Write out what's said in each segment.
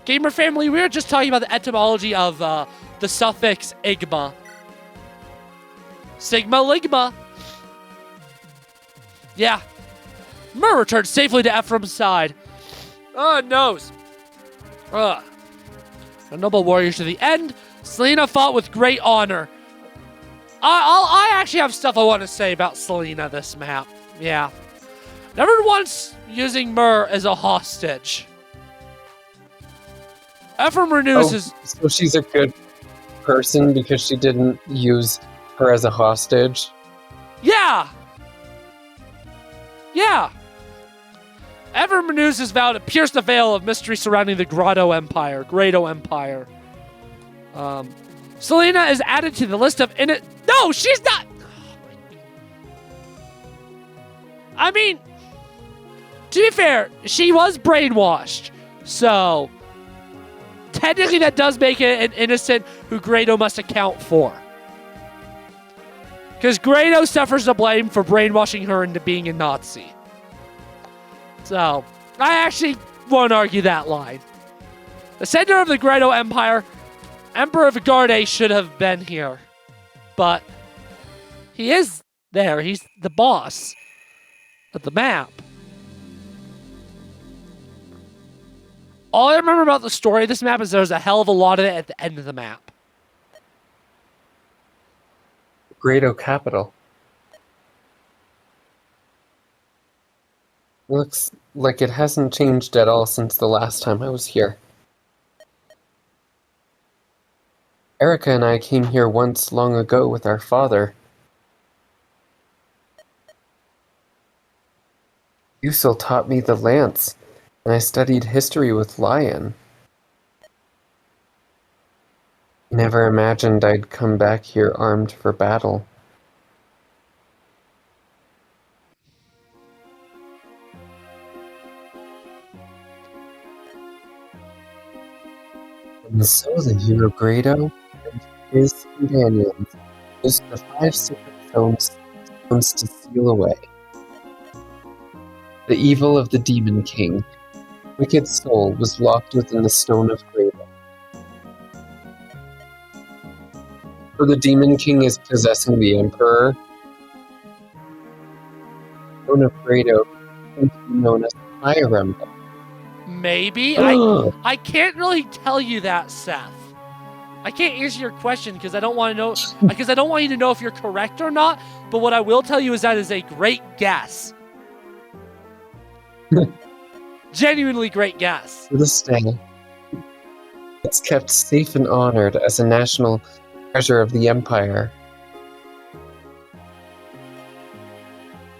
Gamer family, we were just talking about the etymology of the suffix igma. Sigma ligma. Yeah. Myr returned safely to Ephraim's side. Nose. The noble warriors to the end. Selena fought with great honor. I actually have stuff I want to say about Selena this map. Yeah. Never once using Myr as a hostage. Ephraim renews his... So she's a good person because she didn't use her as a hostage? Yeah! Yeah! Ephraim renews his vow to pierce the veil of mystery surrounding the Grotto Empire. Grado Empire. Selena is added to the list of... No, she's not... I mean... To be fair, she was brainwashed. So... Technically, that does make it an innocent who Grado must account for. Because Grado suffers the blame for brainwashing her into being a Nazi. So, I actually won't argue that line. The center of the Grado Empire, Emperor Vigarde should have been here. But he is there. He's the boss of the map. All I remember about the story of this map is there's a hell of a lot of it at the end of the map. Grado capital. Looks like it hasn't changed at all since the last time I was here. Erika and I came here once long ago with our father. Usul taught me the lance, and I studied history with Lion. Never imagined I'd come back here armed for battle. And so the hero Grado and his companions used the 5 secret stones to steal away the evil of the Demon King. Wicked soul was locked within the Stone of Grado. For the Demon King is possessing the Emperor. Stone of Grado came to be known as Fire Emblem. Maybe? I can't really tell you that, Seth. I can't answer your question because I don't want to know because I don't want you to know if you're correct or not, but what I will tell you is that is a great guess. Genuinely great guess. To this day, it's kept safe and honored as a national treasure of the Empire.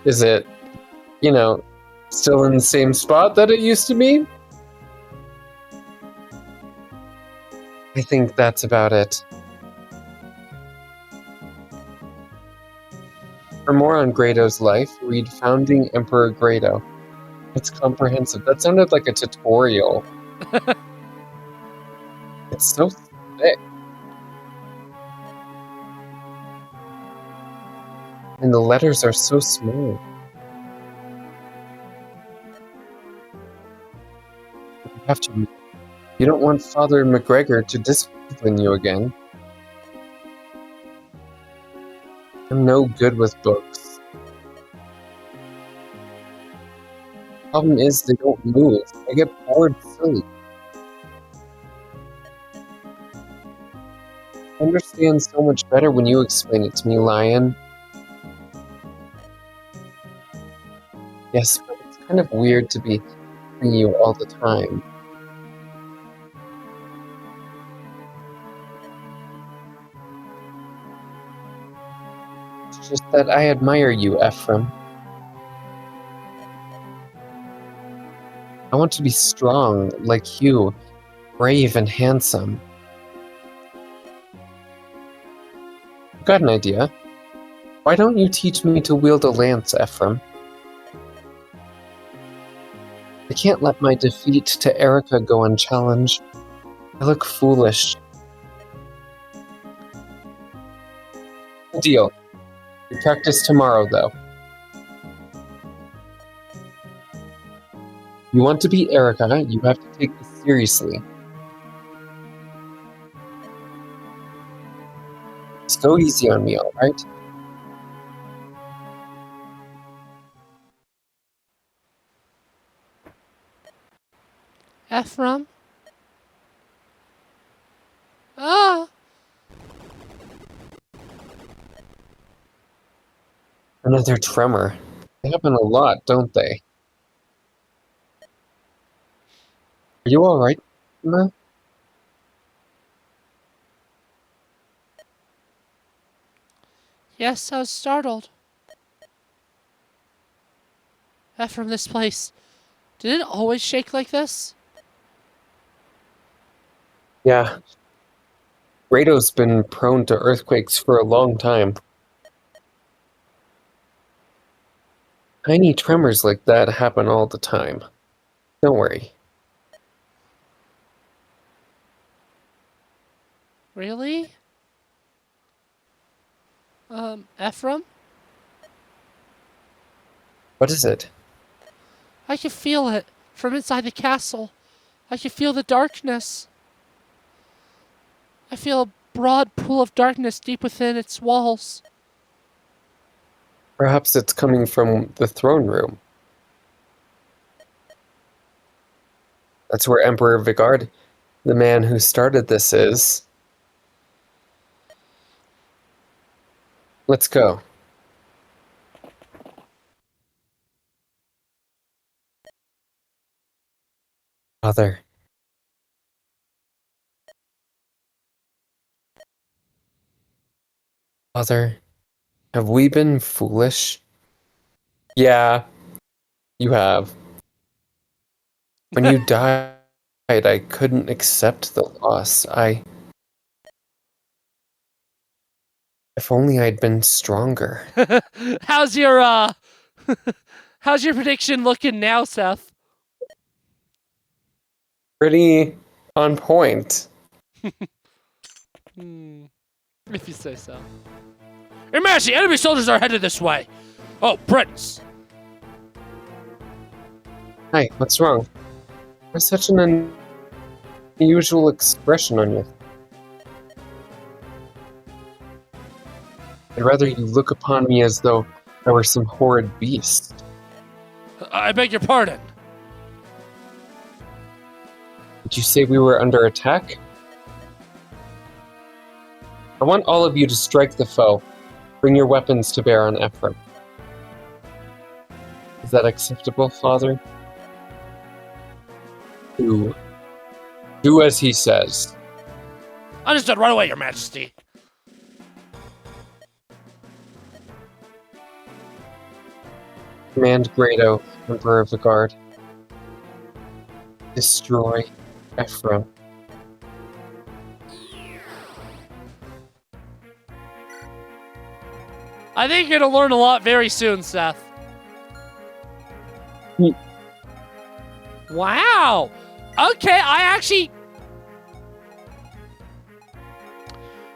Is it, still in the same spot that it used to be? I think that's about it. For more on Grado's life, read Founding Emperor Grado. It's comprehensive. That sounded like a tutorial. It's so thick. And the letters are so small. You have to read. You don't want Father McGregor to discipline you again. I'm no good with books. Problem is, they don't move. I get bored silly. I understand so much better when you explain it to me, Lion. Yes, but it's kind of weird to be hearing you all the time. It's just that I admire you, Ephraim. I want to be strong, like you, brave and handsome. I've got an idea. Why don't you teach me to wield a lance, Ephraim? I can't let my defeat to Erika go unchallenged. I look foolish. Deal. We practice tomorrow, though. You want to beat Erika, you have to take this seriously. So easy on me, alright? Ephraim? Ah! Another tremor. They happen a lot, don't they? Are you alright, Ma? Yes, I was startled. Ephraim, this place. Did it always shake like this? Yeah. Grado's been prone to earthquakes for a long time. Tiny tremors like that happen all the time. Don't worry. Really? Ephraim? What is it? I can feel it from inside the castle. I can feel the darkness. I feel a broad pool of darkness deep within its walls. Perhaps it's coming from the throne room. That's where Emperor Vigard, the man who started this, is. Let's go. Father. Father, have we been foolish? Yeah, you have. When you died, I couldn't accept the loss. If only I'd been stronger. How's your how's your prediction looking now, Seth? Pretty on point. If you say so. Hey, Massey, enemy soldiers are headed this way. Oh, Prince. Hi, what's wrong? There's such an unusual expression on you. I'd rather you look upon me as though I were some horrid beast. I beg your pardon. Did you say we were under attack? I want all of you to strike the foe. Bring your weapons to bear on Ephraim. Is that acceptable, Father? Do as he says. Understood right away, Your Majesty. Command Grado, Emperor of the Guard. Destroy Ephraim. I think you're gonna learn a lot very soon, Seth. Wow. Okay, I actually...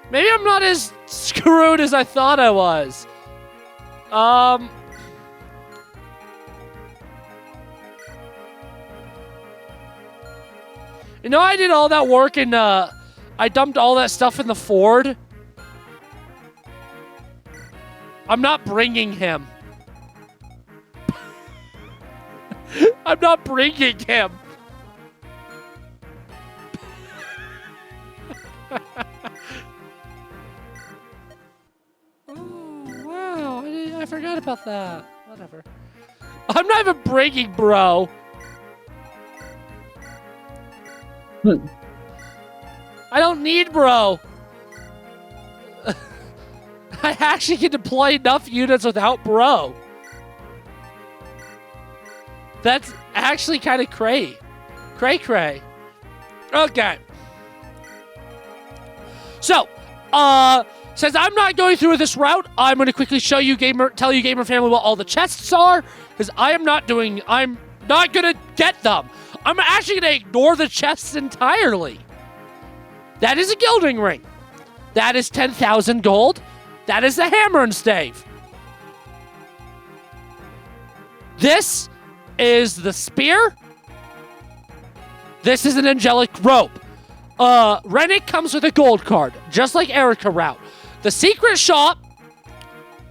Maybe I'm not as screwed as I thought I was. You know, I did all that work and I dumped all that stuff in the Ford. I'm not bringing him. I'm not bringing him. Oh, wow. I forgot about that. Whatever. I'm not even bringing bro. I don't need bro. I actually can deploy enough units without bro. That's actually kind of cray. Cray. Okay. So, since I'm not going through this route, I'm going to quickly tell you, gamer family, what all the chests are, because I'm not going to get them. I'm actually going to ignore the chests entirely. That is a gilding ring. That is 10,000 gold. That is the hammer and stave. This is the spear. This is an angelic rope. Rennick comes with a gold card, just like Erika route. The secret shop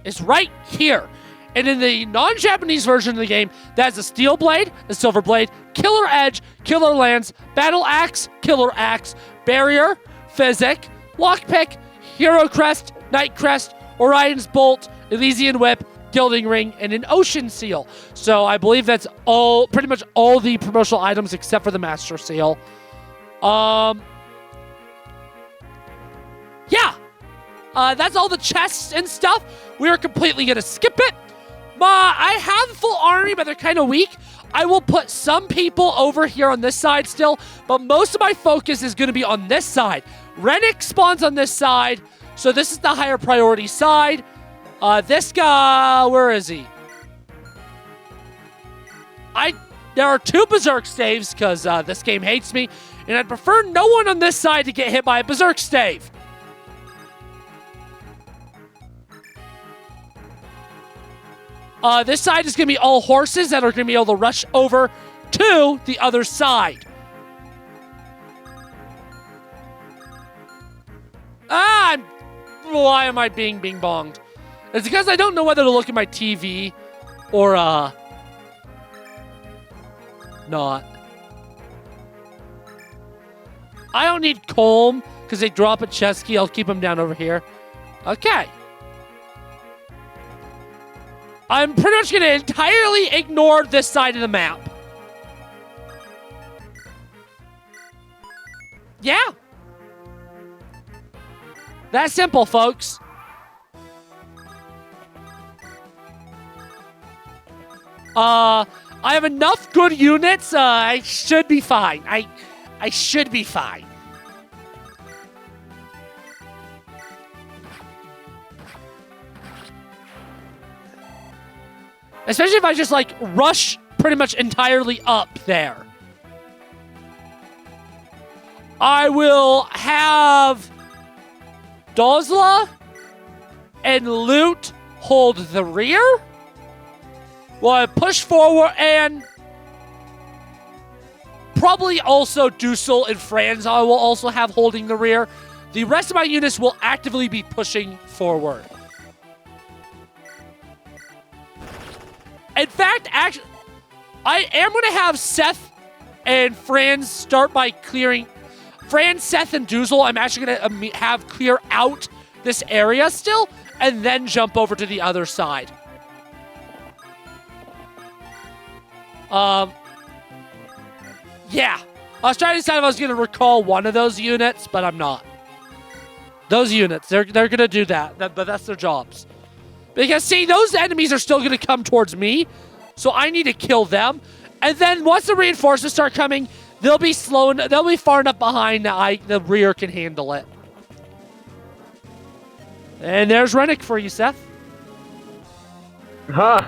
is right here. And in the non-Japanese version of the game, that is a steel blade, a silver blade, killer edge, killer lance, battle axe, killer axe, barrier, physic, lockpick, hero crest, knight crest, Orion's bolt, Elysian whip, gilding ring, and an ocean seal. So I believe that's pretty much all the promotional items except for the master seal. Yeah. That's all the chests and stuff. We are completely gonna skip it. I have a full army, but they're kind of weak. I will put some people over here on this side still, but most of my focus is going to be on this side. Rennick spawns on this side, so this is the higher priority side. This guy, where is he? There are 2 Berserk staves, because this game hates me, and I'd prefer no one on this side to get hit by a Berserk stave. This side is going to be all horses that are going to be able to rush over to the other side. Why am I being bing-bonged? It's because I don't know whether to look at my TV or, not. I don't need Colm because they drop a chest key. I'll keep them down over here. Okay. I'm pretty much going to entirely ignore this side of the map. Yeah. That simple, folks. I have enough good units. I should be fine. I should be fine. Especially if I just, like, rush pretty much entirely up there. I will have Dozla and Loot hold the rear. Well, push forward and probably also Dussel and Franz I will also have holding the rear. The rest of my units will actively be pushing forward. In fact, actually, I am going to have Seth and Franz start by clearing. Franz, Seth, and Dussel, I'm actually going to have clear out this area still, and then jump over to the other side. Yeah. I was trying to decide if I was going to recall one of those units, but I'm not. Those units, they're going to do that, but that's their jobs. Because, see, those enemies are still going to come towards me, so I need to kill them. And then once the reinforcements start coming, they'll be slow, they'll be far enough behind that the rear can handle it. And there's Rennick for you, Seth. Huh.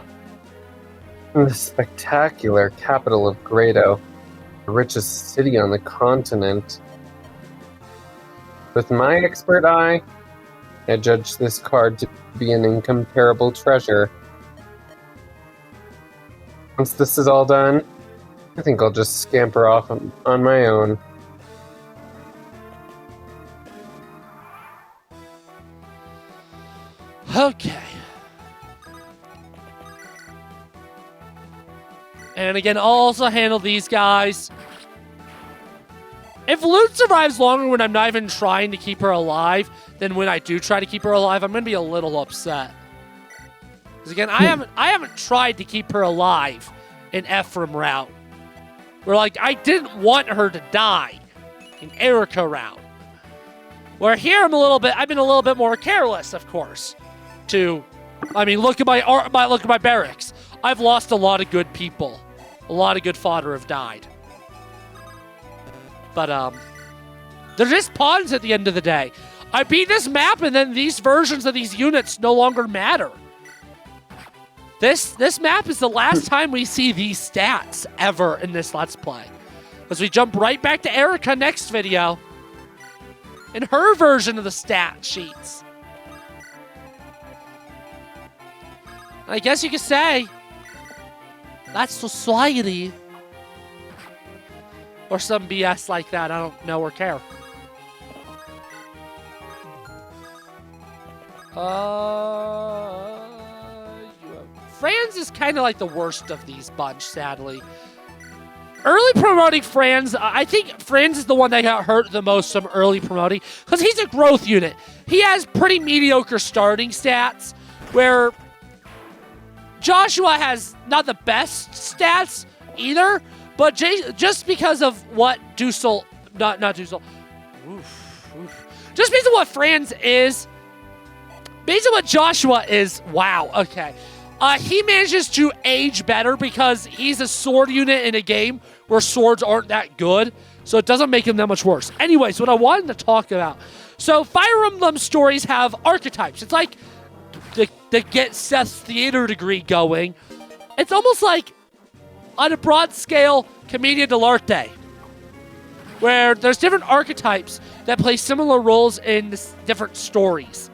The spectacular capital of Grado, the richest city on the continent. With my expert eye, I judge this card to be an incomparable treasure. Once this is all done, I think I'll just scamper off on my own. Okay. And again, I'll also handle these guys. If Loot survives longer when I'm not even trying to keep her alive than when I do try to keep her alive, I'm going to be a little upset. Because again, I haven't tried to keep her alive in Ephraim route. Where, like, I didn't want her to die in Erika route. Where here I've been a little bit more careless, of course. Look at my barracks. I've lost a lot of good people. A lot of good fodder have died. But, they're just pawns at the end of the day. I beat this map, and then these versions of these units no longer matter. This map is the last time we see these stats ever in this Let's Play. As we jump right back to Erika next video. In her version of the stat sheets. I guess you could say, that's society. Or some BS like that. I don't know or care. Franz is kind of like the worst of these bunch, sadly. Early promoting Franz, I think Franz is the one that got hurt the most from early promoting because he's a growth unit. He has pretty mediocre starting stats where Joshua has not the best stats either, but just because of what Just because of what Franz is, based on what Joshua is, wow, okay. He manages to age better because he's a sword unit in a game where swords aren't that good, so it doesn't make him that much worse. Anyways, what I wanted to talk about. So Fire Emblem stories have archetypes. It's like to get Seth's theater degree going. It's almost like, on a broad scale, Commedia dell'arte, where there's different archetypes that play similar roles in different stories.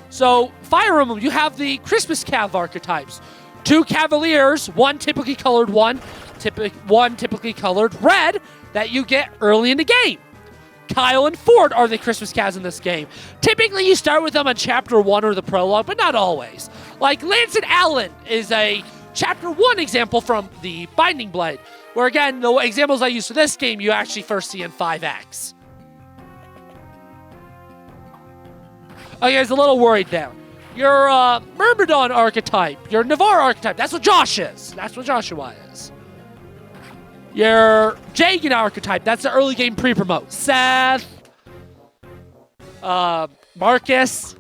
So, Fire Emblem, you have the Christmas Cav archetypes. 2 Cavaliers, one typically colored typically colored red that you get early in the game. Kyle and Ford are the Christmas Cavs in this game. Typically, you start with them on Chapter 1 or the prologue, but not always. Like, Lance and Allen is a Chapter 1 example from the Binding Blade, where, again, the examples I use for this game, you actually first see in 5X. Okay, I was a little worried there. Your Myrmidon archetype, your Navarre archetype, that's what Josh is. That's what Joshua is. Your Jagan archetype, that's the early game pre-promote. Seth, Marcus,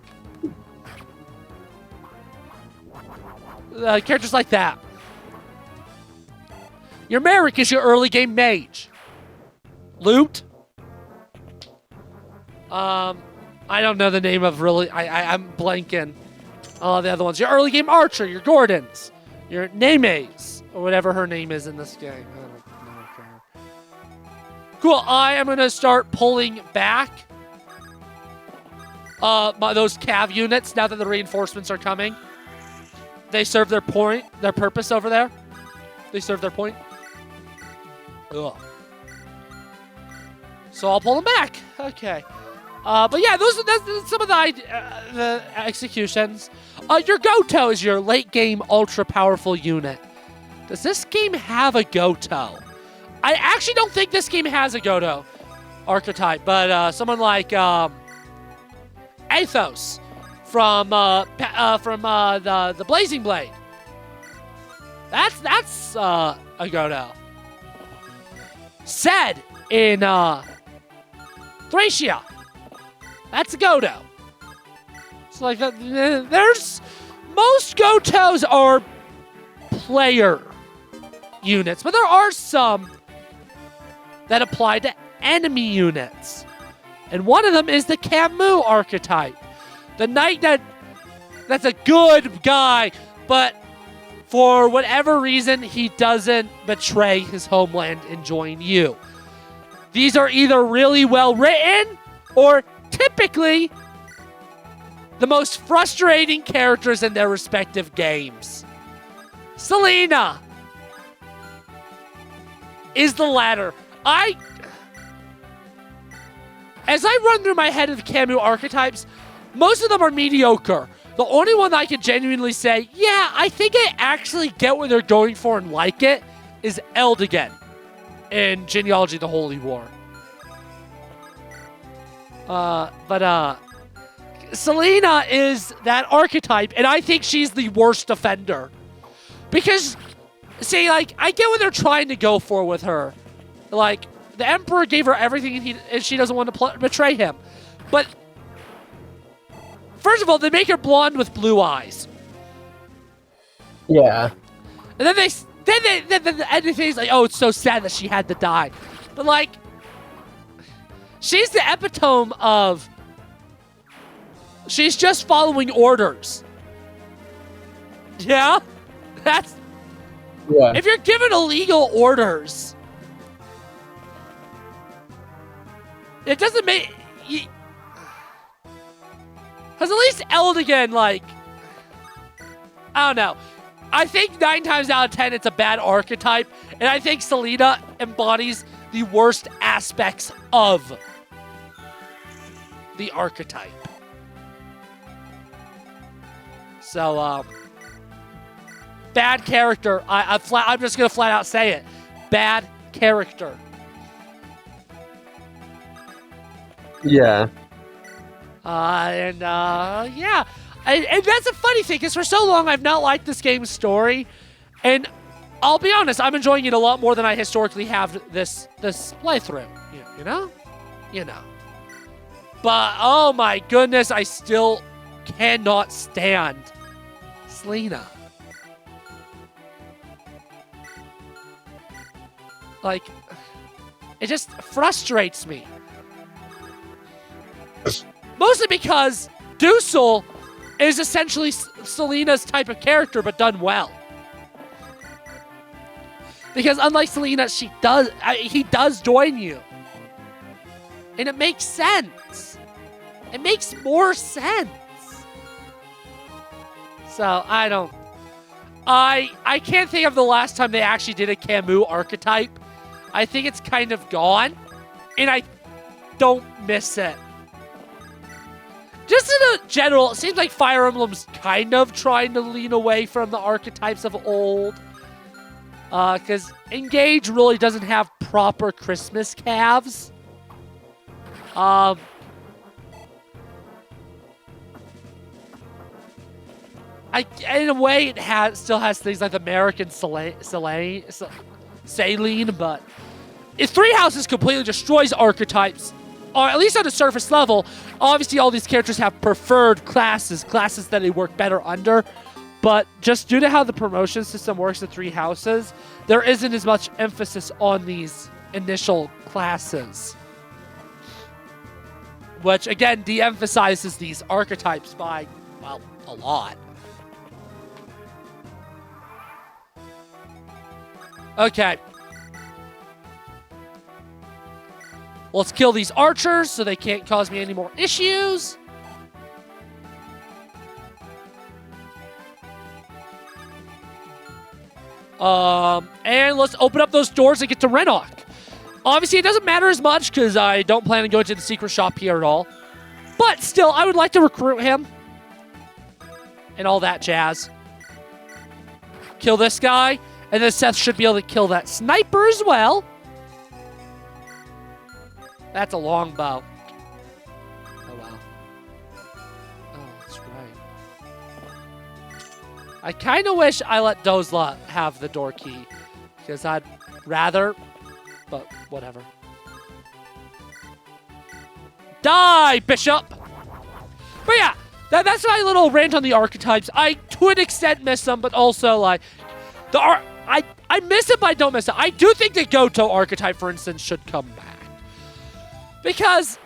characters like that. Your Merrick is your early game mage. Loot. I don't know the name of really. I'm blanking. All the other ones. Your early game Archer, your Gordons, your Nemes, or whatever her name is in this game. I don't care. Cool. I am going to start pulling back those Cav units now that the reinforcements are coming. They serve their purpose over there. They serve their point. Ugh. So I'll pull them back. Okay. But yeah, that's some of the executions. Your Goto is your late game ultra powerful unit. Does this game have a Goto? I actually don't think this game has a Goto archetype, but someone like Athos from the Blazing Blade. That's a Goto. Zed in Thracia. That's a Goto. It's like there's most Gotos are player units, but there are some that apply to enemy units. And one of them is the Camus archetype. The knight that's a good guy, but for whatever reason, he doesn't betray his homeland and join you. These are either really well written or typically the most frustrating characters in their respective games. Selena is the latter. As I run through my head of the Camus archetypes, most of them are mediocre. The only one that I can genuinely say, yeah, I think I actually get what they're going for and like it, is Eldigan in Genealogy of the Holy War. But Selena is that archetype, and I think she's the worst offender. Because, see, like, I get what they're trying to go for with her. Like, the Emperor gave her everything, and she doesn't want to betray him. But, first of all, they make her blonde with blue eyes. Yeah. And then the ending's like, oh, it's so sad that she had to die. But, like, she's the epitome of, she's just following orders. Yeah? Yeah. If you're given illegal orders, it doesn't make... Because at least Eldigan, like... I don't know. I think 9 times out of 10 it's a bad archetype, and I think Selena embodies the worst aspects of the archetype. So, bad character. I'm just going to flat out say it. Bad character. Yeah. Yeah. And that's a funny thing, because for so long I've not liked this game's story. And I'll be honest, I'm enjoying it a lot more than I historically have this playthrough. You know? You know. But, oh my goodness, I still cannot stand Selena. Like, it just frustrates me. Mostly because Dusel is essentially Selena's type of character, but done well. Because unlike Selena, he does join you. And it makes sense. It makes more sense. So, I can't think of the last time they actually did a Camus archetype. I think it's kind of gone. And I don't miss it. Just in a general, it seems like Fire Emblem's kind of trying to lean away from the archetypes of old. Because Engage really doesn't have proper Christmas calves. In a way, it still has things like the American Saline, but if Three Houses completely destroys archetypes, or at least on the surface level, obviously all these characters have preferred classes that they work better under. But just due to how the promotion system works at Three Houses, there isn't as much emphasis on these initial classes. Which, again, de-emphasizes these archetypes by, well, a lot. Okay. Let's kill these archers so they can't cause me any more issues. And let's open up those doors and get to Renok. Obviously, it doesn't matter as much because I don't plan on going to the secret shop here at all. But still, I would like to recruit him. And all that jazz. Kill this guy. And then Seth should be able to kill that sniper as well. That's a long bow. Oh, wow. Oh, that's right. I kind of wish I let Dozla have the door key. Because I'd rather, but whatever. Die, Bishop! But yeah, that's my little rant on the archetypes. I, to an extent, miss them, but also, like, I miss it, but I don't miss it. I do think the Goto archetype, for instance, should come back. Because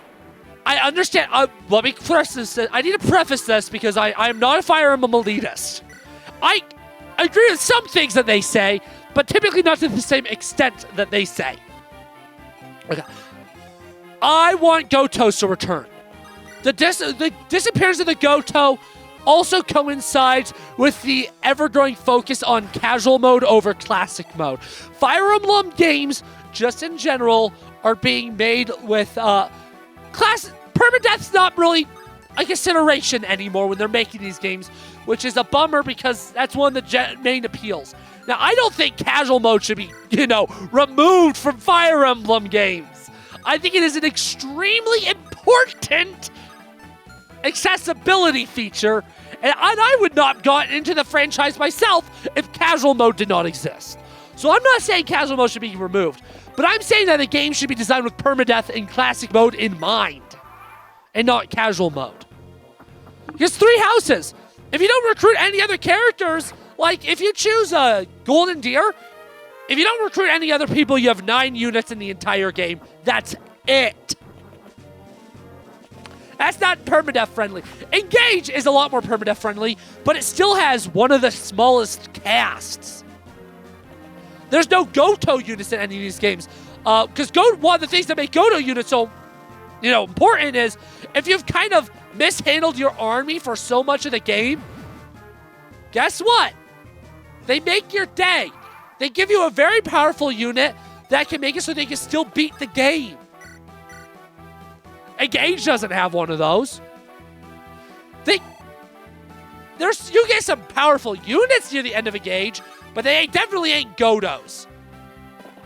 I understand. Let me preface this. I need to preface this because I'm not a Fire Emblem elitist. I agree with some things that they say, but typically not to the same extent that they say. Okay. I want Gotos to return. The disappearance of the Goto also coincides with the ever-growing focus on casual mode over classic mode. Fire Emblem games, just in general, are being made with permadeath's not really a consideration anymore when they're making these games, which is a bummer because that's one of the main appeals. Now, I don't think casual mode should be, removed from Fire Emblem games. I think it is an extremely important accessibility feature, and I would not have gotten into the franchise myself if casual mode did not exist. So I'm not saying casual mode should be removed, but I'm saying that the game should be designed with permadeath and classic mode in mind, and not casual mode. Because Three Houses, if you don't recruit any other characters, like if you choose a Golden Deer, if you don't recruit any other people, you have 9 units in the entire game. That's it. That's not permadeath friendly. Engage is a lot more permadeath friendly, but it still has one of the smallest casts. There's no Goto units in any of these games. Because one of the things that make Goto units so, important is if you've kind of mishandled your army for so much of the game, guess what? They make your day. They give you a very powerful unit that can make it so they can still beat the game. Engage doesn't have one of those. you get some powerful units near the end of a gauge, but they definitely ain't Godos.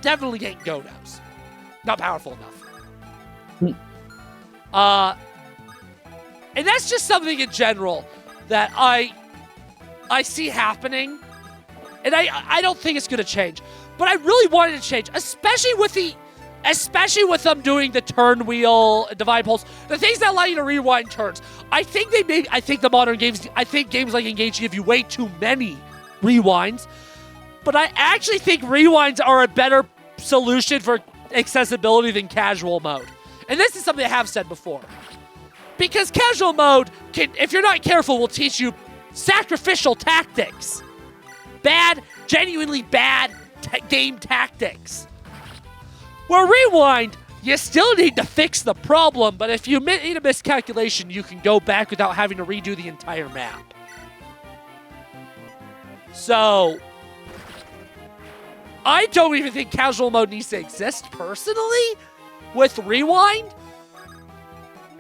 Definitely ain't Godos. Not powerful enough. And that's just something in general that I see happening, and I don't think it's gonna change. But I really wanted to change, especially with them doing the turn wheel, divide pulse, the things that allow you to rewind turns. I think the modern games, games like Engage give you way too many rewinds, but I actually think rewinds are a better solution for accessibility than casual mode. And this is something I have said before. Because casual mode, if you're not careful, will teach you sacrificial tactics. Genuinely bad game tactics. Where rewind, you still need to fix the problem, but if you made a miscalculation, you can go back without having to redo the entire map. So, I don't even think casual mode needs to exist, personally, with rewind.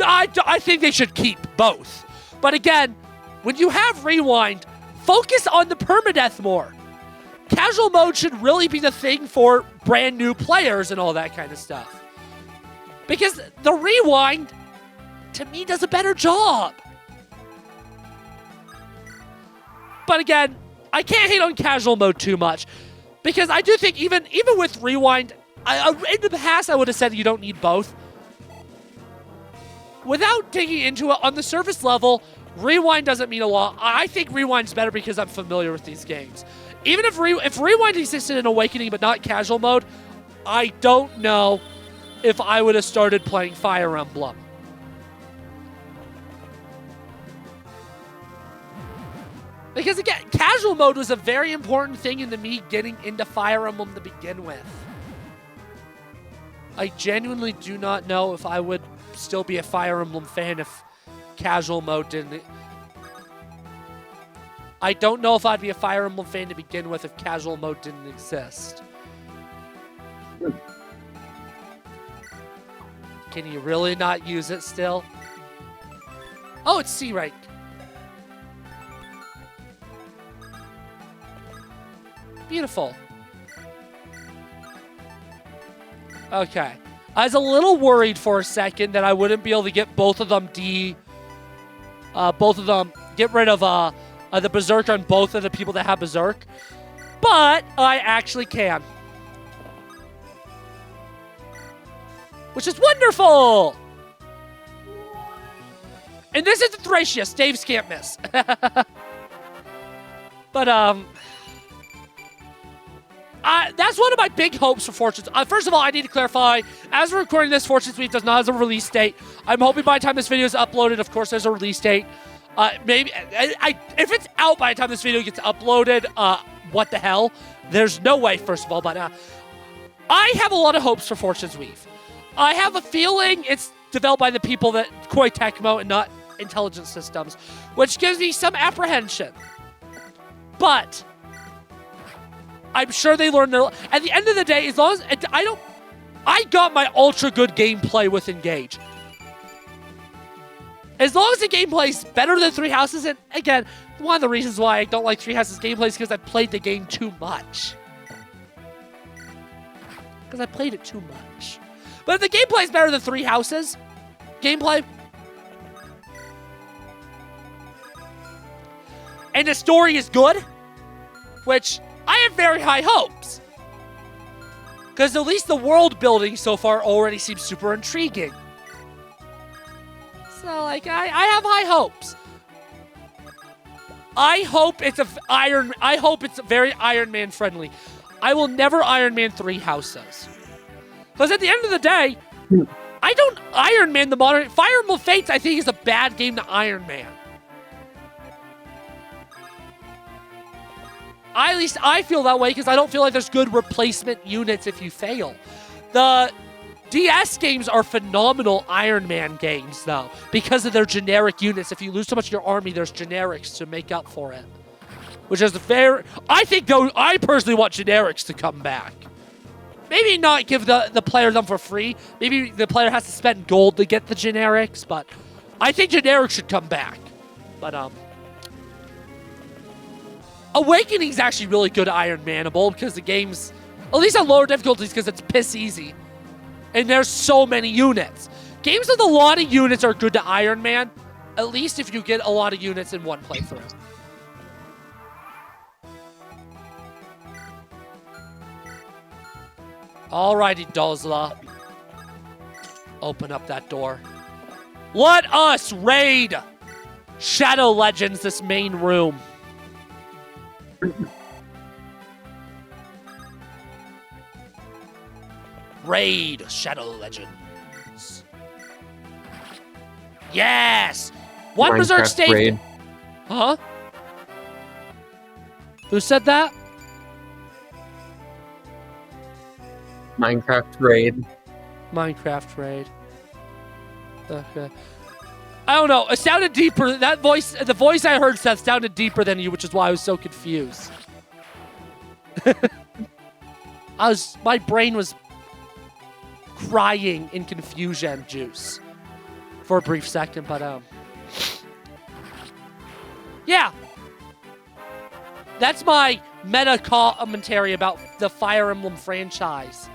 I think they should keep both. But again, when you have rewind, focus on the permadeath more. Casual mode should really be the thing for brand new players and all that kind of stuff. Because the rewind, to me, does a better job. But again, I can't hate on casual mode too much. Because I do think even with rewind, in the past I would have said you don't need both. Without digging into it, on the surface level, rewind doesn't mean a lot. I think rewind's better because I'm familiar with these games. Even if rewind existed in Awakening but not casual mode, I don't know if I would have started playing Fire Emblem. Because again, casual mode was a very important thing into me getting into Fire Emblem to begin with. I genuinely do not know if I would still be a Fire Emblem fan if casual mode didn't. I don't know if I'd be a Fire Emblem fan to begin with if casual mode didn't exist. Can you really not use it still? Oh, it's C rank. Beautiful. Okay. I was a little worried for a second that I wouldn't be able to get both of them get rid of the Berserk on both of the people that have Berserk. But I actually can. Which is wonderful! And this isn't Thracius. Dave's can't miss. But, that's one of my big hopes for Fortune's. First of all, I need to clarify, as we're recording this, Fortune's Week does not have a release date. I'm hoping by the time this video is uploaded, of course, there's a release date. Maybe, if it's out by the time this video gets uploaded, what the hell? There's no way, first of all, but I have a lot of hopes for Fortune's Weave. I have a feeling it's developed by the people that Koei Tecmo and not Intelligent Systems, which gives me some apprehension. But I'm sure they learned their... At the end of the day, as long as... I got my ultra good gameplay with Engage. As long as the gameplay is better than Three Houses, and again, one of the reasons why I don't like Three Houses gameplay is because I played the game too much. Because I played it too much. But if the gameplay is better than Three Houses, gameplay, and the story is good, which I have very high hopes. Because at least the world building so far already seems super intriguing. So, like, I have high hopes. I hope it's very Iron Man friendly. I will never Iron Man 3 Houses. Because at the end of the day, I don't Iron Man the modern... Fire Emblem Fates, I think, is a bad game to Iron Man. At least I feel that way because I don't feel like there's good replacement units if you fail. The DS games are phenomenal Iron Man games, though, because of their generic units. If you lose so much of your army, there's generics to make up for it. Which is very... I think, though, I personally want generics to come back. Maybe not give the player them for free. Maybe the player has to spend gold to get the generics, but I think generics should come back. But, Awakening's actually really good at Iron Manable because the game's, at least on lower difficulties, because it's piss easy. And there's so many units. Games with a lot of units are good to Iron Man, at least if you get a lot of units in one playthrough. Alrighty, Dozla. Open up that door. Let us raid Shadow Legends, this main room. Raid Shadow Legends. Yes! One Minecraft Berserk Stave. raid. Huh? Who said that? Minecraft raid. Minecraft raid. Okay. I don't know. It sounded deeper. That voice, the voice I heard, Seth, sounded deeper than you, which is why I was so confused. My brain was crying in confusion juice for a brief second, but yeah. That's my meta commentary about the Fire Emblem franchise.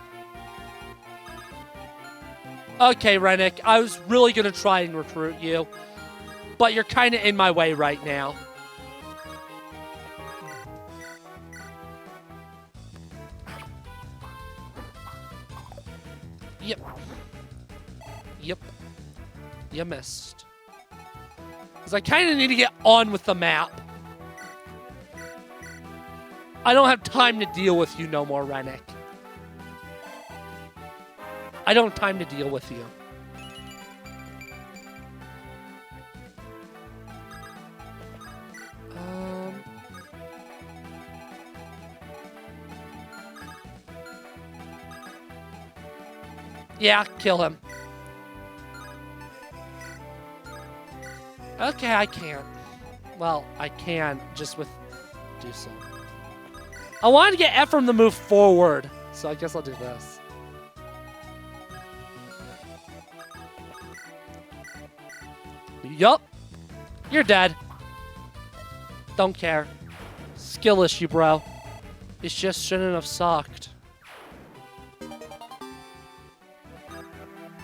Okay, Rennick, I was really going to try and recruit you, but you're kind of in my way right now. Yep. Yep. You missed. Because I kind of need to get on with the map. I don't have time to deal with you no more, Rennick. I don't have time to deal with you. Yeah, kill him. Okay, I can't. Well, I can, just with do so. I wanted to get Ephraim to move forward, so I guess I'll do this. Yup. You're dead. Don't care. Skill issue, bro. It just shouldn't have sucked.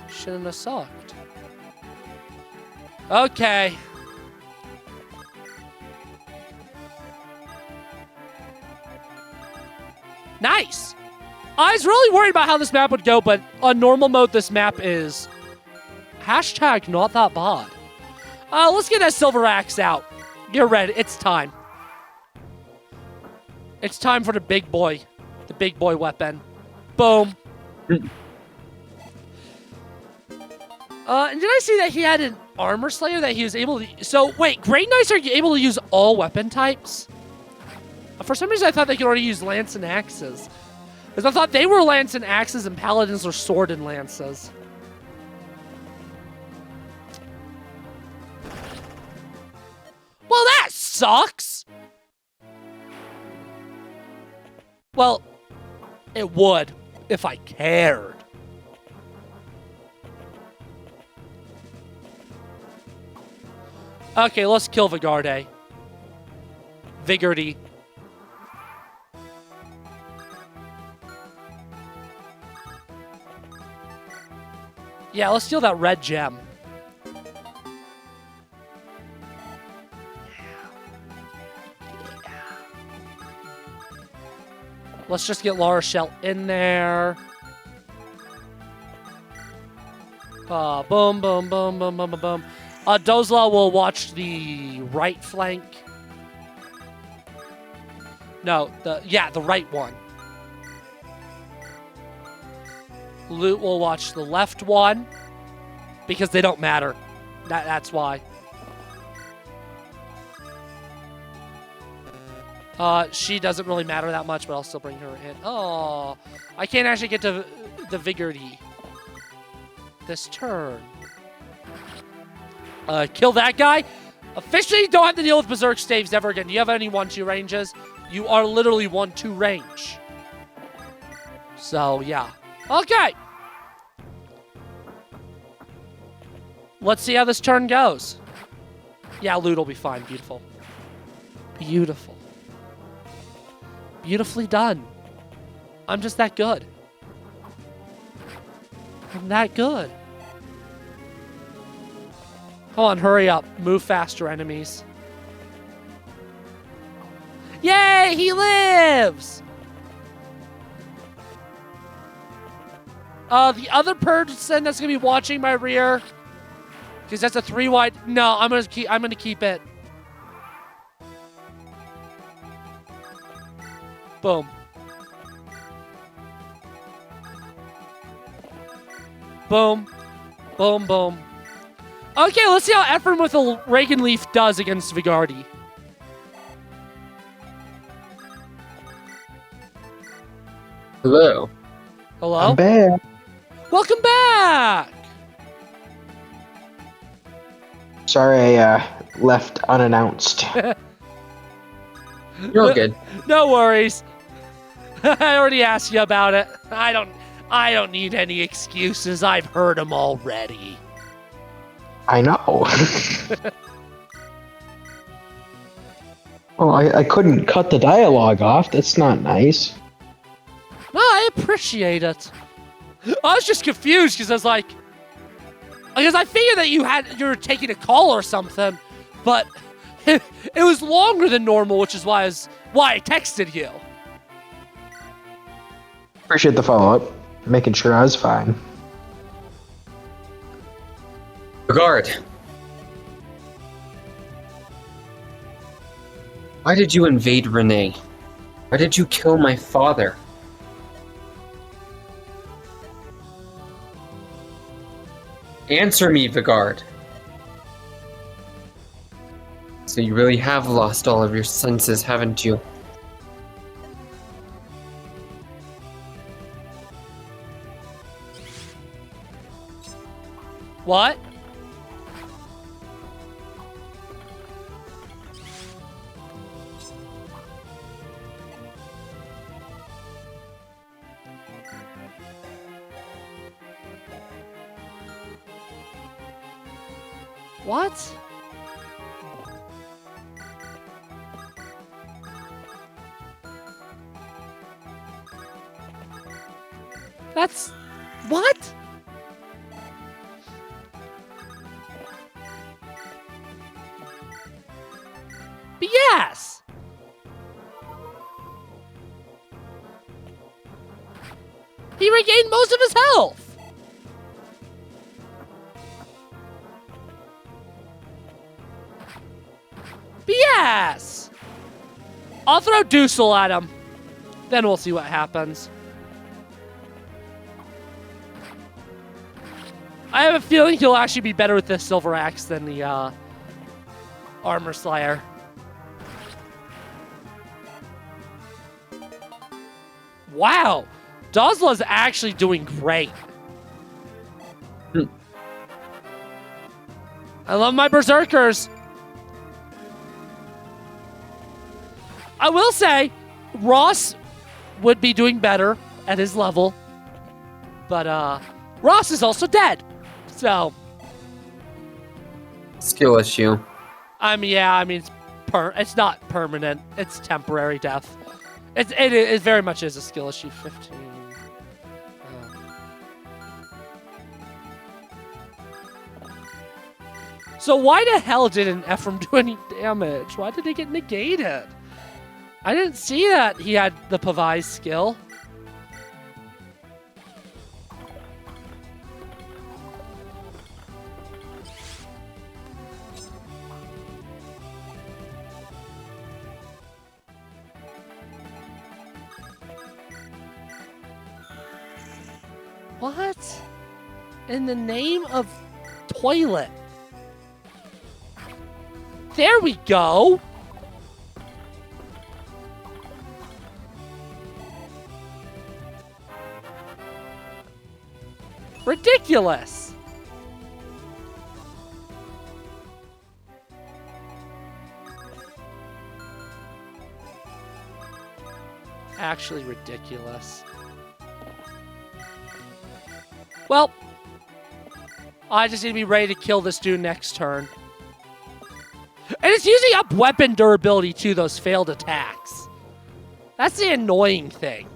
Shouldn't have sucked. Okay. Nice. I was really worried about how this map would go, but on normal mode, this map is hashtag not that bad. Let's get that silver axe out. You're ready. It's time. It's time for the big boy weapon. Boom. And did I see that he had an armor slayer that he was able to... So, wait, Great Knights are able to use all weapon types? For some reason, I thought they could already use lance and axes. Because I thought they were lance and axes and paladins were sword and lances. Well, that sucks! Well, it would if I cared. Okay, let's kill Vigarde. Vigordy. Yeah, let's steal that red gem. Let's just get Lara Shell in there. Boom, boom, boom, boom, boom, boom, boom. Dozla will watch the right flank. No, the right one. Loot will watch the left one. Because they don't matter. That's why. She doesn't really matter that much, but I'll still bring her in. Oh, I can't actually get to the Vigordy this turn. Kill that guy. Officially don't have to deal with Berserk Staves ever again. Do you have any 1-2 ranges? You are literally 1-2 range. So, yeah. Okay. Let's see how this turn goes. Yeah, loot will be fine. Beautiful. Beautiful. beautifully done. I'm just that good. I'm that good. Come on, hurry up. Move faster, enemies. Yay, he lives! The other person that's gonna be watching my rear, because that's a 3 wide. No, I'm gonna keep it. Boom. Boom. Boom, boom. Okay, let's see how Ephraim with a Reagan Leaf does against Vigardi. Hello. Hello? I'm back. Welcome back! Sorry I left unannounced. You're all good. No worries. I already asked you about it. I don't need any excuses. I've heard them already. I know. Well, I couldn't cut the dialogue off. That's not nice. No, I appreciate it. I was just confused because I was like, because I figured that you were taking a call or something, but it was longer than normal, which is why I texted you. Appreciate the follow-up. Making sure I was fine. Regard. Why did you invade Renee? Why did you kill my father? Answer me, Vigard. So you really have lost all of your senses, haven't you? What? What? That's... What? BS! He regained most of his health! BS! I'll throw Doosel at him. Then we'll see what happens. I have a feeling he'll actually be better with the Silver Axe than the Armor Slayer. Wow! Dozla's actually doing great. I love my Berserkers. I will say, Ross would be doing better at his level. But, Ross is also dead. So. Skill issue. It's not permanent. It's temporary death. It very much is a skill issue. 15. So why the hell didn't Ephraim do any damage? Why did he get negated? I didn't see that he had the Pavai skill. What? In the name of toilet. There we go. Ridiculous. Actually ridiculous. Well, I just need to be ready to kill this dude next turn. And it's using up weapon durability too, those failed attacks. That's the annoying thing.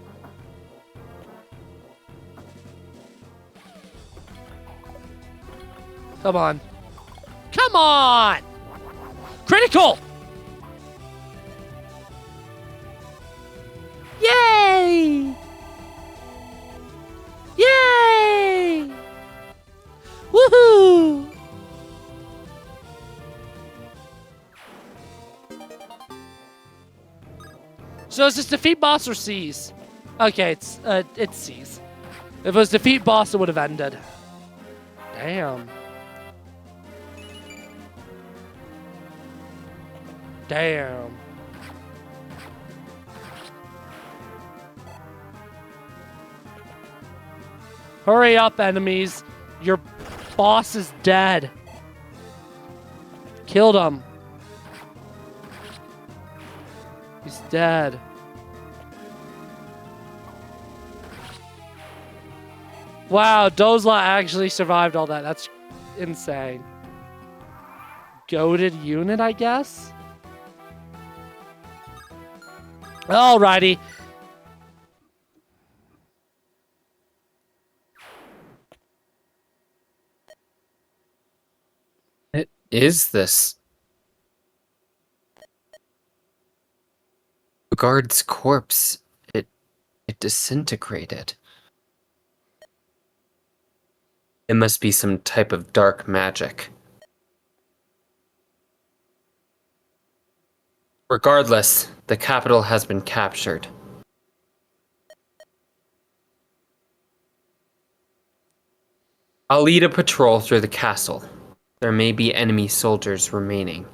Come on. Come on! Critical! Yay! Yay! Woohoo! So is this defeat boss or C's? Okay, it's C's. If it was defeat boss, it would have ended. Damn. Damn. Hurry up, enemies. Your boss is dead. Killed him. He's dead. Wow, Dozla actually survived all that. That's insane. Goated unit, I guess? Alrighty. What is this? The guard's corpse. It disintegrated. It must be some type of dark magic. Regardless, the capital has been captured. I'll lead a patrol through the castle. There may be enemy soldiers remaining.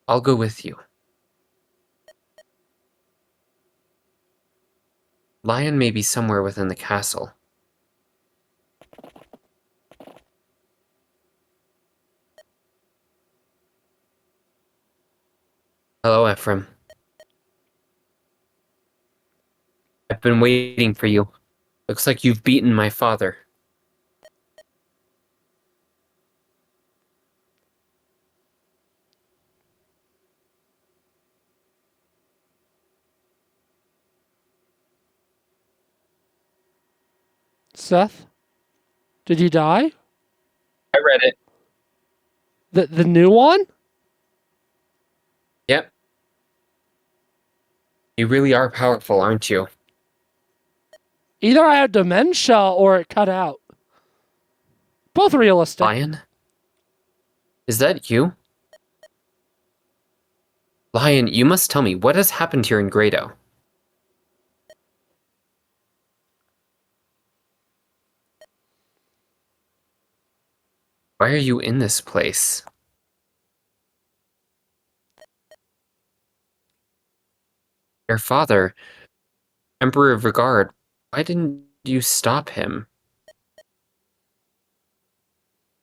I'll go with you. Lion may be somewhere within the castle. Hello, Ephraim. I've been waiting for you. Looks like you've beaten my father. Seth? Did you die? I read it. The new one? Yep. You really are powerful, aren't you? Either I had dementia or it cut out. Both realistic. Lion? Is that you? Lion, you must tell me, what has happened here in Grado? Why are you in this place? Your father, Emperor of Regard, why didn't you stop him?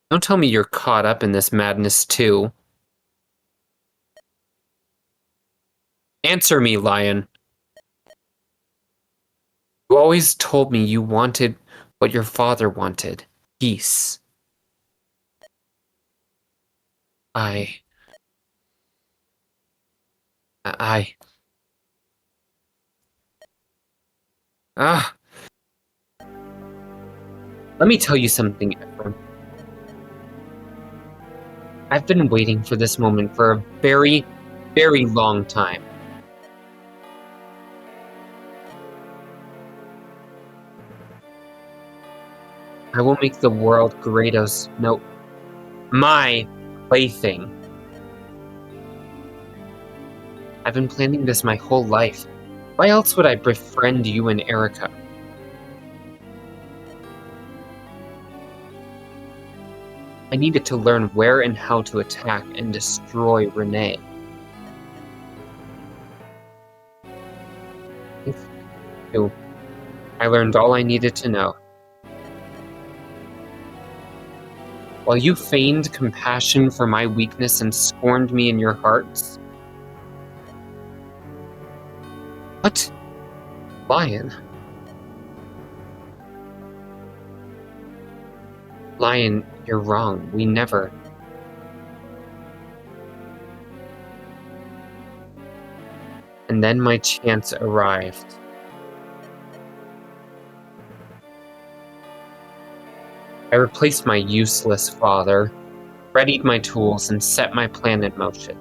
Don't tell me you're caught up in this madness too. Answer me, Lion. You always told me you wanted what your father wanted. Peace. I... Ah. Let me tell you something, Ephraim. I've been waiting for this moment for a very, very long time. I will make the world Grado's, no, my plaything. I've been planning this my whole life. Why else would I befriend you and Erika? I needed to learn where and how to attack and destroy Renee. I learned all I needed to know. While you feigned compassion for my weakness and scorned me in your hearts. What? Lion? Lion, you're wrong. We never... then my chance arrived. I replaced my useless father, readied my tools, and set my plan in motion.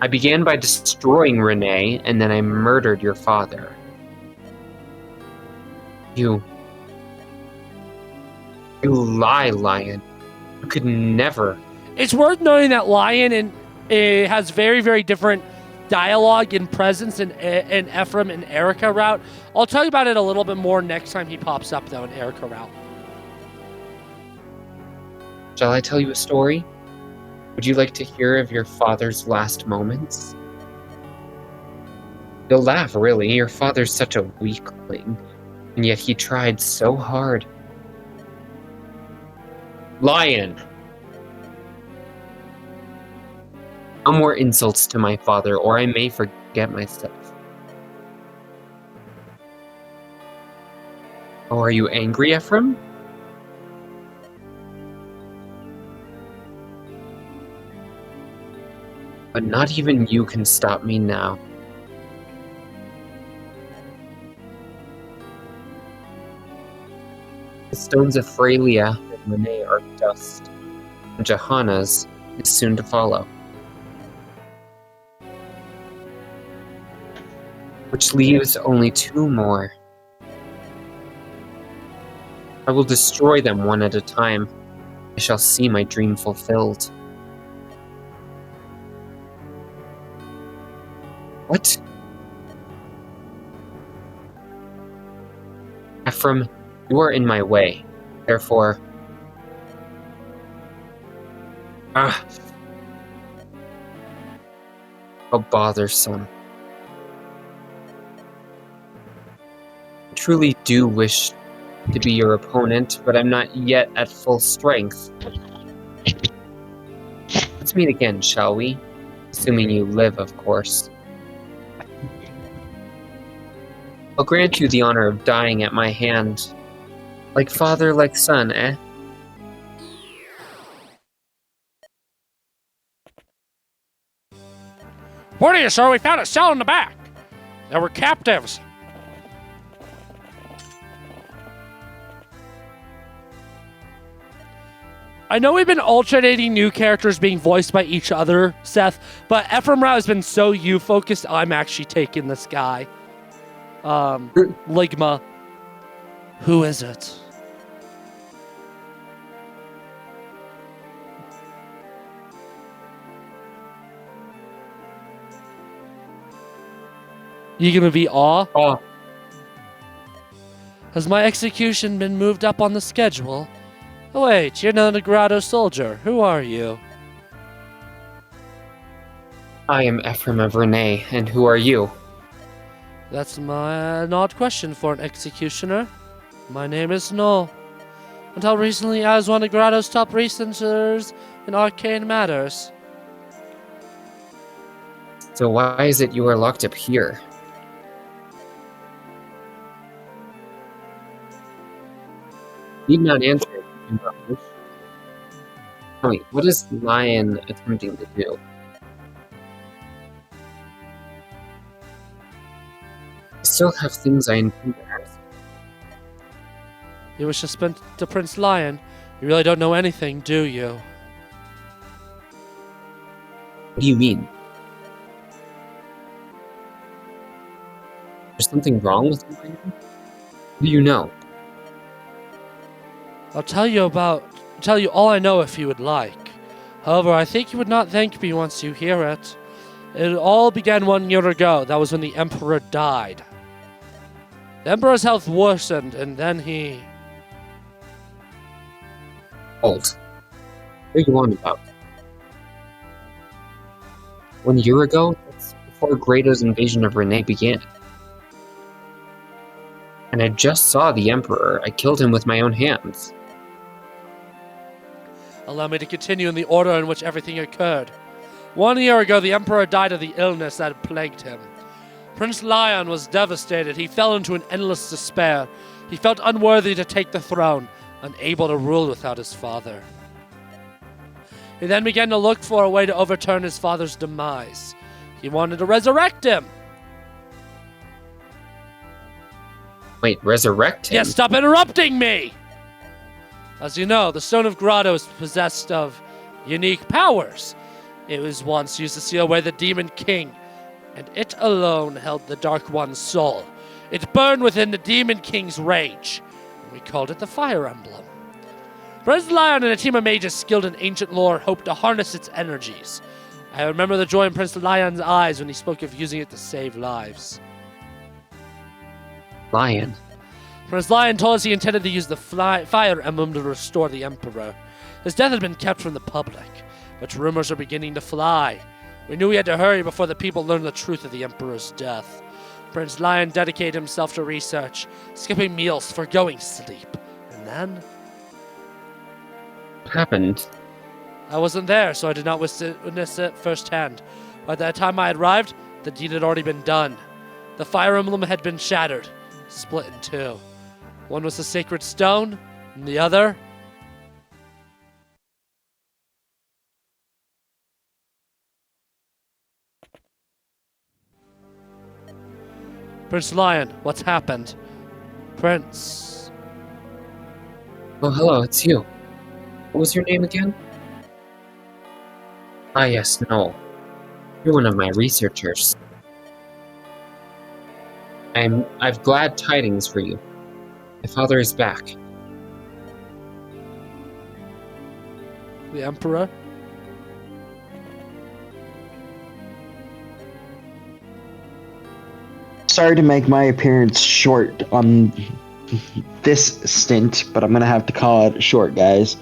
I began by destroying Renee, and then I murdered your father. You lie, Lion. You could never. It's worth noting that Lion has very, very different dialogue and presence in Ephraim and Erika route. I'll tell you about it a little bit more next time he pops up, though, in Erika route. Shall I tell you a story? Would you like to hear of your father's last moments? You'll laugh, really. Your father's such a weakling, and yet he tried so hard. Lion! No more insults to my father, or I may forget myself. Oh, are you angry, Ephraim? But not even you can stop me now. The stones of Frelia and Renee are dust, and Johanna's is soon to follow. Which leaves only 2 more. I will destroy them one at a time. I shall see my dream fulfilled. What? Ephraim, you are in my way. Therefore... How bothersome. I truly do wish to be your opponent, but I'm not yet at full strength. Let's meet again, shall we? Assuming you live, of course. I'll grant you the honor of dying at my hand. Like father, like son, eh? What are you, sir? We found a cell in the back. There were captives. I know we've been alternating new characters being voiced by each other, Seth, but Ephraim Rao has been so you-focused, I'm actually taking this guy. Ligma. Who is it? You gonna be Awe? Oh, Has my execution been moved up on the schedule? Oh, wait, you're not a Grotto soldier. Who are you? I am Ephraim of Renee, and who are you? That's an odd question for an executioner. My name is Null. Until recently, I was one of Grotto's top researchers in arcane matters. So why is it you are locked up here? Need not answer. Tell me, what is Lion attempting to do? I still have things I intend to ask. You wish to speak to Prince Lion. You really don't know anything, do you? What do you mean? There's something wrong with Lion? What do you know? I'll tell you all I know if you would like. However, I think you would not thank me once you hear it. It all began 1 year ago. That was when the Emperor died. The Emperor's health worsened, and then he... Hold. What are you on about? 1 year ago? That's before Grato's invasion of Renee began. And I just saw the Emperor. I killed him with my own hands. Allow me to continue in the order in which everything occurred. 1 year ago, the Emperor died of the illness that had plagued him. Prince Lion was devastated. He fell into an endless despair. He felt unworthy to take the throne, unable to rule without his father. He then began to look for a way to overturn his father's demise. He wanted to resurrect him. Wait, resurrect him? Yes, stop interrupting me! As you know, the Stone of Grotto is possessed of unique powers. It was once used to seal away the Demon King, and it alone held the Dark One's soul. It burned within the Demon King's rage, and we called it the Fire Emblem. Prince Lion and a team of mages skilled in ancient lore hoped to harness its energies. I remember the joy in Prince Lion's eyes when he spoke of using it to save lives. Lion. Prince Lion told us he intended to use the Fire Emblem to restore the Emperor. His death had been kept from the public, but rumors are beginning to fly. We knew we had to hurry before the people learned the truth of the Emperor's death. Prince Lion dedicated himself to research, skipping meals, forgoing sleep. And then... What happened? I wasn't there, so I did not witness it firsthand. By the time I arrived, the deed had already been done. The Fire Emblem had been shattered, split in two. One was the Sacred Stone, and the other... Prince Lion, what's happened? Prince... Oh, hello, it's you. What was your name again? Ah, yes, Noel. You're one of my researchers. I've glad tidings for you. My father is back. The Emperor? Sorry to make my appearance short on this stint, but I'm gonna have to call it short, guys.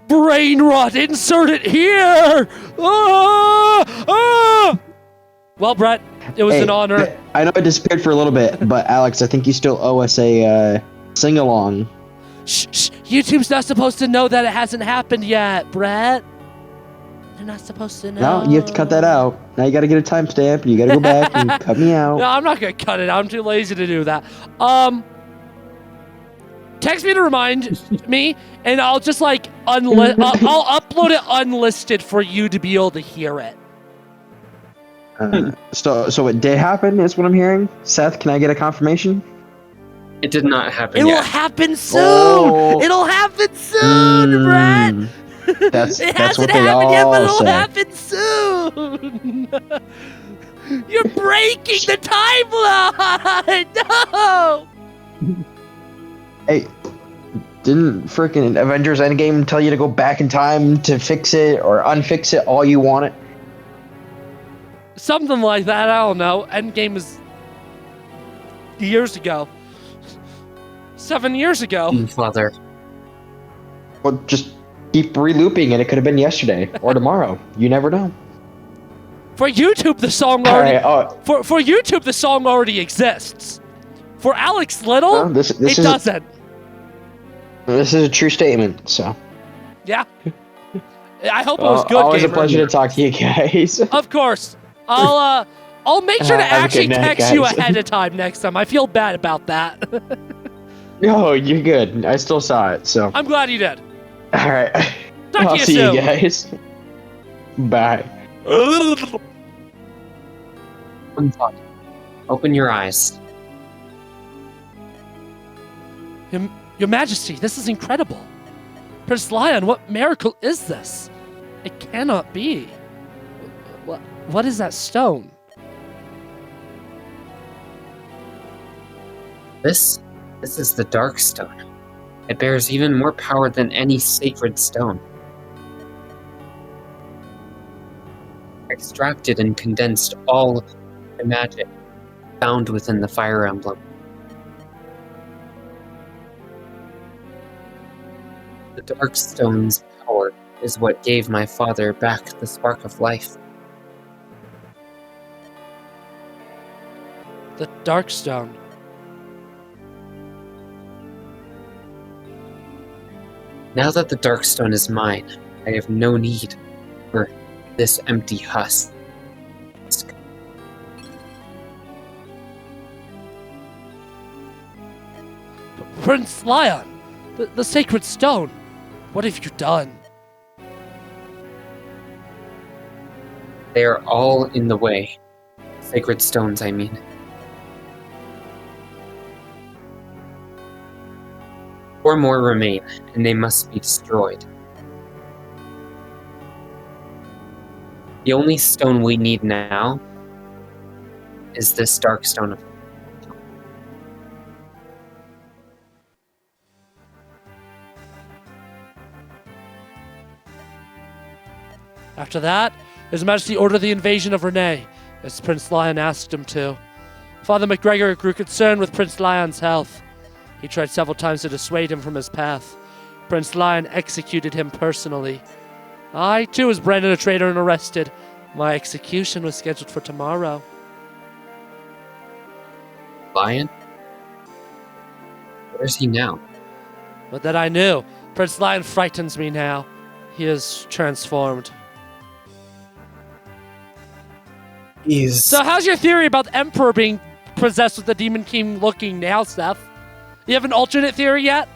Brain rot, insert it here! Ah! Ah! Well, Brett, it was an honor. I know I disappeared for a little bit, but Alex, I think you still owe us a sing-along. Shh, shh, YouTube's not supposed to know that it hasn't happened yet, Brett. They're not supposed to know. No, you have to cut that out. Now you gotta get a timestamp, and you gotta go back and cut me out. No, I'm not gonna cut it. I'm too lazy to do that. Text me to remind me, and I'll just like I'll upload it unlisted for you to be able to hear it. So it did happen, is what I'm hearing. Seth, can I get a confirmation? It did not happen It will yet. happen soon. Oh. It'll happen soon, Brett. That's It what hasn't they happened yet, but all it'll say. happen soon. You're breaking the timeline. No. Hey, didn't freaking Avengers Endgame tell you to go back in time to fix it or unfix it all you want it? Something like that. I don't know. Endgame is years ago. 7 years ago. Father. Well, just keep re-looping it. It could have been yesterday or tomorrow. You never know. For YouTube, the song already. Alright, For YouTube, the song already exists. For Alex Little, this it is doesn't. this is a true statement. So Yeah. I hope it was good. always gamer. a pleasure to talk to you guys. Of course. I'll make sure to Have a actually good night, text you guys. ahead of time next time. I feel bad about that. No, you're good. I still saw it. So I'm glad you did. all right. Talk I'll to you see soon. you guys. Bye. One thought. Open your eyes. Your Majesty, this is incredible. Prince Lion, what miracle is this? It cannot be. What is that stone? This is the Dark Stone. It bears even more power than any sacred stone. Extracted and condensed all the magic found within the Fire Emblem. The Dark Stone's power is what gave my father back the spark of life. The Dark Stone. Now that the Dark Stone is mine, I have no need for this empty husk. Prince Lion, the Sacred Stone. What have you done? They are all in the way. Sacred stones, I mean. Four more remain, and they must be destroyed. The only stone we need now is this dark stone of... After that, His Majesty ordered the invasion of Renee, as Prince Lion asked him to. Father McGregor grew concerned with Prince Lion's health. He tried several times to dissuade him from his path. Prince Lion executed him personally. I, too, was branded a traitor and arrested. My execution was scheduled for tomorrow. Lion? Where's he now? But that I knew. Prince Lion frightens me now. He is transformed. So how's your theory about the Emperor being possessed with the Demon King looking now, Seth? You have an alternate theory yet?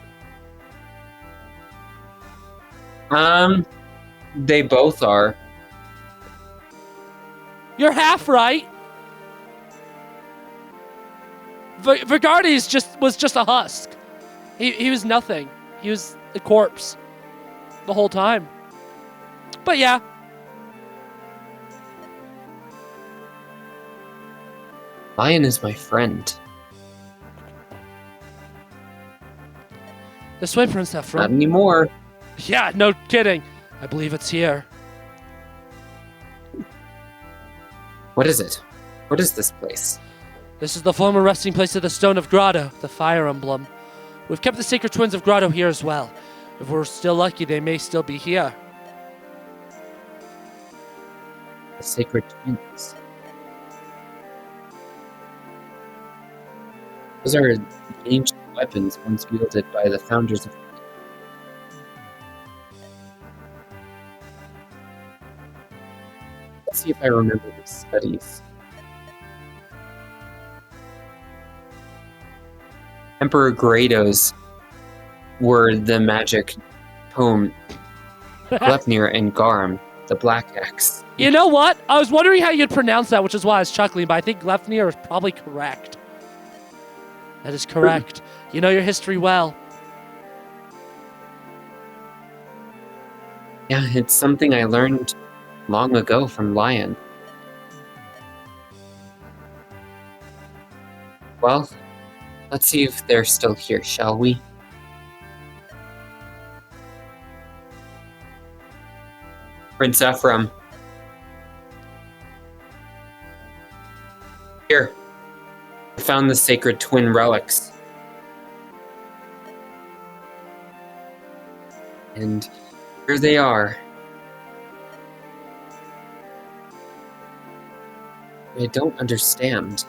They both are. You're half right. Vigardes was just a husk. He was nothing. He was a corpse the whole time. But yeah. Lion is my friend. This way, Prince Not Ephraim. anymore. Yeah, no kidding. I believe it's here. What is it? What is this place? This is the former resting place of the Stone of Grotto, the Fire Emblem. We've kept the Sacred Twins of Grotto here as well. If we're still lucky, they may still be here. The Sacred Twins. Those are ancient weapons once wielded by the founders of... Let's see if I remember the studies. Emperor Grados were the magic tome, Gleipnir and Garm, the Black Axe. You know what? I was wondering how you'd pronounce that, which is why I was chuckling, but I think Gleipnir is probably correct. That is correct. You know your history well. Yeah, it's something I learned long ago from Lion. Well, let's see if they're still here, shall we? Prince Ephraim. Here. I found the sacred twin relics. And here they are. I don't understand.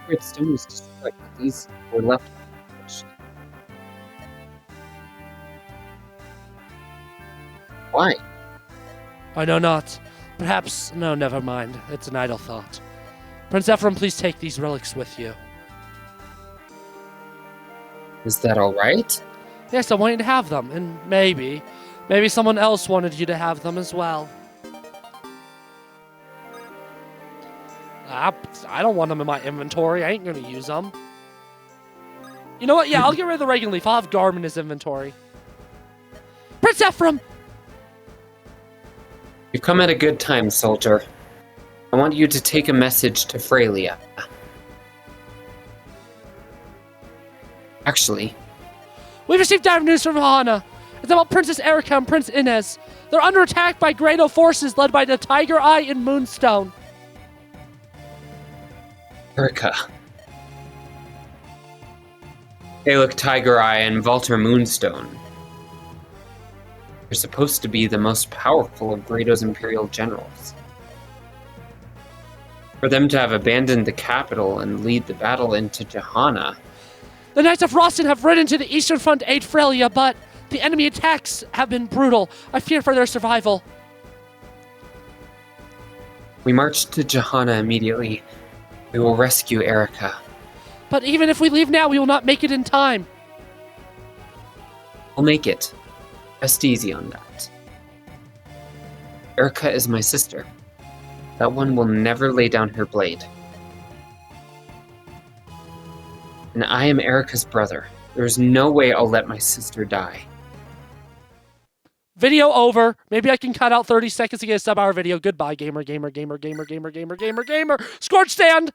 Sacred stone was destroyed. These were left untouched. Why? I know not. Perhaps... No, never mind. It's an idle thought. Prince Ephraim, please take these relics with you. Is that alright? Yes, I want you to have them. And maybe someone else wanted you to have them as well. I don't want them in my inventory. I ain't gonna use them. You know what? Yeah, I'll get rid of the Reagan Leaf. I'll have Garm in his inventory. Prince Ephraim! You've come at a good time, soldier. I want you to take a message to Freya. Actually, We've received dire news from Hana. It's about Princess Erika and Prince Inez. They're under attack by Grado forces led by the Tiger Eye and Moonstone. Erika. They look Tiger Eye and Walter Moonstone. They're supposed to be the most powerful of Grado's imperial generals. For them to have abandoned the capital and lead the battle into Johanna. The Knights of Roston have ridden to the eastern front to aid Freya, but the enemy attacks have been brutal. I fear for their survival. We march to Johanna immediately. We will rescue Erika. But even if we leave now, we will not make it in time. We'll make it. Rest easy on that. Erika is my sister. That one will never lay down her blade. And I am Erika's brother. There's no way I'll let my sister die. Video over. Maybe I can cut out 30 seconds to get a sub-hour video. Goodbye, gamer. Scorch stand!